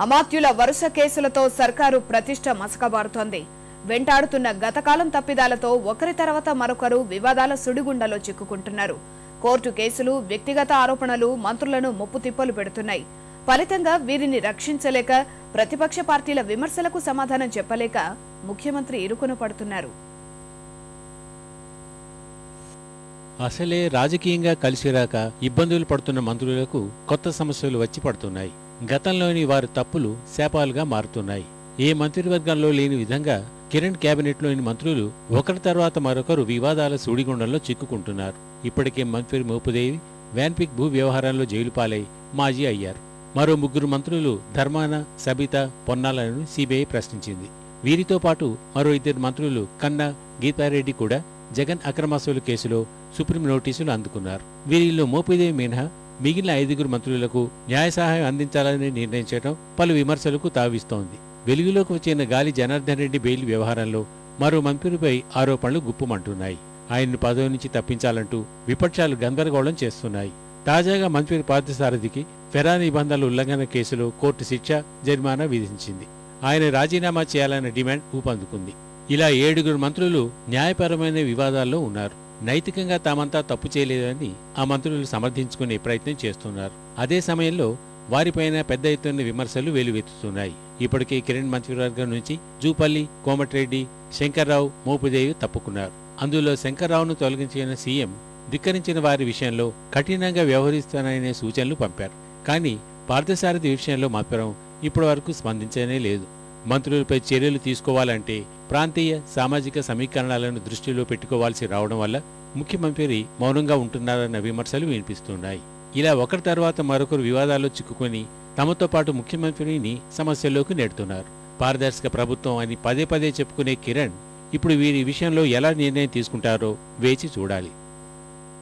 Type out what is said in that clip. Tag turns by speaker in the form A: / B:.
A: అమాత్యుల వరుస కేసులతో సర్కారు ప్రతిష్ట మసకబారుతోంది. వెంటాడుతున్న గతకాలం తప్పిదాలతో ఒకరి తర్వాత మరొకరు వివాదాల సుడిగుండలో చిక్కుకుంటున్నారు. కోర్టు కేసులు, వ్యక్తిగత ఆరోపణలు మంత్రులను ముప్పుతిప్పలు పెడుతున్నాయి. ఫలితంగా వీరిని రక్షించలేక, ప్రతిపక్ష పార్టీల విమర్శలకు సమాధానం చెప్పలేక ముఖ్యమంత్రి ఇరుకున పడుతున్నారు.
B: అసలే రాజకీయంగా కలిసిరాక ఇబ్బందులు పడుతున్న మంత్రులకు కొత్త సమస్యలు వచ్చి పడుతున్నాయి. గతంలోని వారి తప్పులు శాపాలుగా మారుతున్నాయి. ఏ మంత్రివర్గంలో లేని విధంగా కిరణ్ కేబినెట్లోని మంత్రులు ఒకరి తర్వాత మరొకరు వివాదాల సుడిగుండంలో చిక్కుకుంటున్నారు. ఇప్పటికే మంత్రి మోపుదేవి వ్యాన్పిక్ భూ వ్యవహారంలో జైలు పాలై మాజీ అయ్యారు. మరో ముగ్గురు మంత్రులు ధర్మాన, సబిత, పొన్నాలను సిబిఐ ప్రశ్నించింది. వీరితో పాటు మరో ఇద్దరు మంత్రులు కన్నా, గీతారెడ్డి కూడా జగన్ అక్రమాస్తుల కేసులో సుప్రీం నోటీసులు అందుకున్నారు. వీరిలో మోపిదేవి మినహా మిగిలిన 5 మంత్రులకు న్యాయ సహాయం అందించాలని నిర్ణయించడం పలు విమర్శలకు తావిస్తోంది. వెలుగులోకి వచ్చిన గాలి జనార్దన్ రెడ్డి బెయిల్ వ్యవహారంలో మరో మంత్రిపై ఆరోపణలు గుప్పుమంటున్నాయి. ఆయన్ను పదవి నుంచి తప్పించాలంటూ విపక్షాలు గందరగోళం చేస్తున్నాయి. తాజాగా మంత్రి పార్థసారథికి ఫెరా నిబంధనల ఉల్లంఘన కేసులో కోర్టు శిక్ష, జరిమానా విధించింది. ఆయన రాజీనామా చేయాలన్న డిమాండ్ ఊపందుకుంది. ఇలా 7 మంత్రులు న్యాయపరమైన వివాదాల్లో ఉన్నారు. నైతికంగా తామంతా తప్పు చేయలేదని ఆ మంత్రులు సమర్థించుకునే ప్రయత్నం చేస్తున్నారు. అదే సమయంలో వారిపైన పెద్ద ఎత్తున విమర్శలు వెలువెత్తుతున్నాయి. ఇప్పటికే కిరణ్ మంత్రివర్గం నుంచి జూపల్లి, కోమటిరెడ్డి, శంకర్రావు, మోపుదేవి తప్పుకున్నారు. అందులో శంకర్రావును తొలగించిన సీఎం ధిక్కరించిన వారి విషయంలో కఠినంగా వ్యవహరిస్తాననే సూచనలు పంపారు. కానీ పార్థసారథి విషయంలో మాత్రం ఇప్పటివరకు స్పందించనే లేదు. మంత్రులపై చర్యలు తీసుకోవాలంటే ప్రాంతీయ, సామాజిక సమీకరణాలను దృష్టిలో పెట్టుకోవాల్సి రావడం వల్ల ముఖ్యమంత్రి మౌనంగా ఉంటున్నారన్న విమర్శలు వినిపిస్తున్నాయి. ఇలా ఒకరి తర్వాత మరొకరు వివాదాల్లో చిక్కుకొని తమతో పాటు ముఖ్యమంత్రిని సమస్యల్లోకి నెడుతున్నారు. పారదర్శక ప్రభుత్వం అని పదే చెప్పుకునే కిరణ్ ఇప్పుడు వీరి విషయంలో ఎలా నిర్ణయం తీసుకుంటారో వేచి చూడాలి.